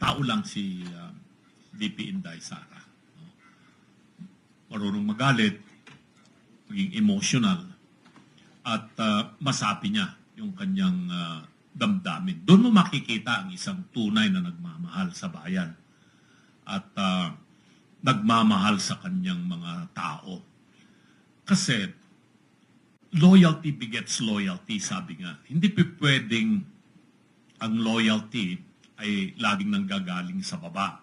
tao lang si VP Inday Sara. No? Marunong magalit, maging emotional, at masapi niya yung kanyang damdamin. Doon mo makikita ang isang tunay na nagmamahal sa bayan at nagmamahal sa kanyang mga tao. Kasi loyalty begets loyalty, sabi nga. Hindi pwedeng ang loyalty ay laging nanggagaling sa baba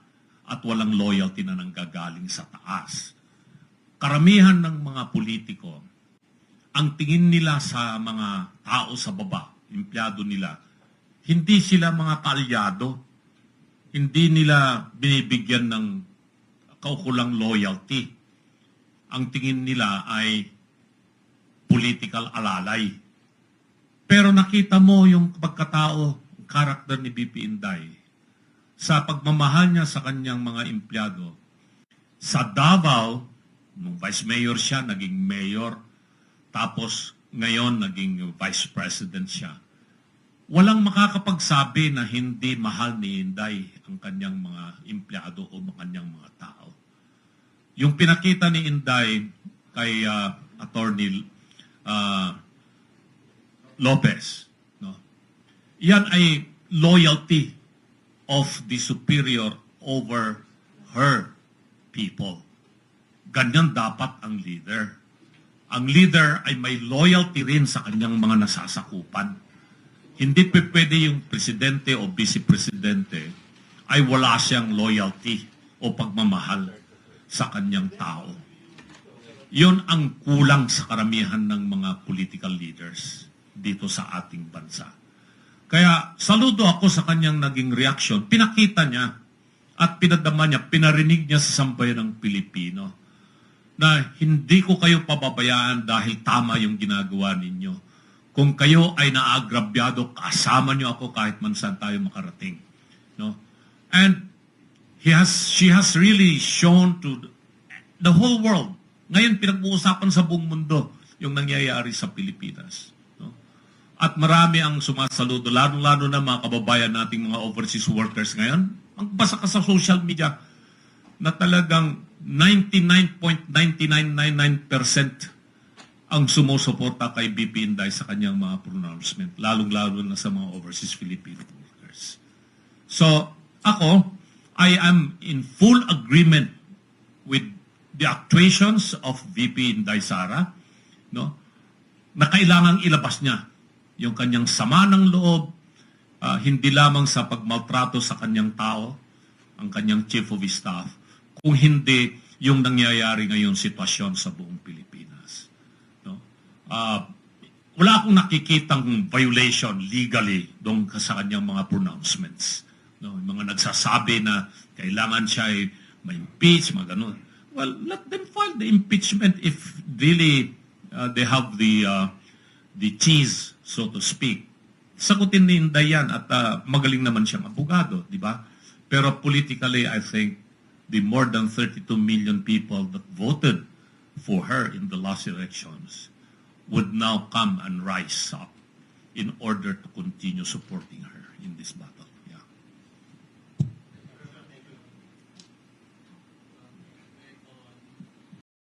at walang loyalty na nanggagaling sa taas. Karamihan ng mga politiko, ang tingin nila sa mga tao sa baba, empleyado nila, hindi sila mga kaalyado, hindi nila binibigyan ng kaukulang loyalty. Ang tingin nila ay political alalay. Pero nakita mo yung pagkatao, karakter ni BP Inday, sa pagmamahal niya sa kanyang mga empleyado. Sa Davao, nung vice mayor siya, naging mayor, tapos ngayon naging vice president siya. Walang makakapagsabi na hindi mahal ni Inday ang kanyang mga empleyado o kanyang mga tao. Yung pinakita ni Inday kay Attorney Lopez, no? Yan ay loyalty of the superior over her people. Ganyan dapat ang leader. Ang leader ay may loyalty rin sa kanyang mga nasasakupan. Hindi pwede yung presidente o vice-presidente ay wala siyang loyalty o pagmamahal sa kanyang tao. Yun ang kulang sa karamihan ng mga political leaders dito sa ating bansa. Kaya saludo ako sa kanyang naging reaksyon. Pinakita niya at pinadama niya, pinarinig niya sa sambayan ng Pilipino na hindi ko kayo pababayaan dahil tama yung ginagawa ninyo. Kung kayo ay naagrabyado, kasama niyo ako kahit man saan tayo makarating. No? And she has really shown to the whole world. Ngayon, pinag-uusapan sa buong mundo yung nangyayari sa Pilipinas. No? At marami ang sumasaludo, lalo-lalo na mga kababayan nating mga overseas workers ngayon. Ang basa ka sa social media na talagang 99.9999% ang sumusuporta kay BP Inday sa kanyang mga pronouncement, lalong-lalo na sa mga overseas Filipino workers. So, ako, I am in full agreement with the actuations of VP Inday Sara, no? Na kailangang ilabas niya yung kanyang sama ng loob, hindi lamang sa pagmaltrato sa kanyang tao, ang kanyang chief of staff, kung hindi yung nangyayari ngayon sitwasyon sa buong Pilipinas. No? Wala akong nakikitang violation legally doon sa kanyang mga pronouncements. No? Yung mga nagsasabi na kailangan siya ay ma-impeach, mga ganun. Well, let them file the impeachment if really they have the cheese, so to speak. Sagutin ni Inday yan at magaling naman siyang abogado, di ba? Pero politically, I think the more than 32 million people that voted for her in the last elections would now come and rise up in order to continue supporting her in this battle.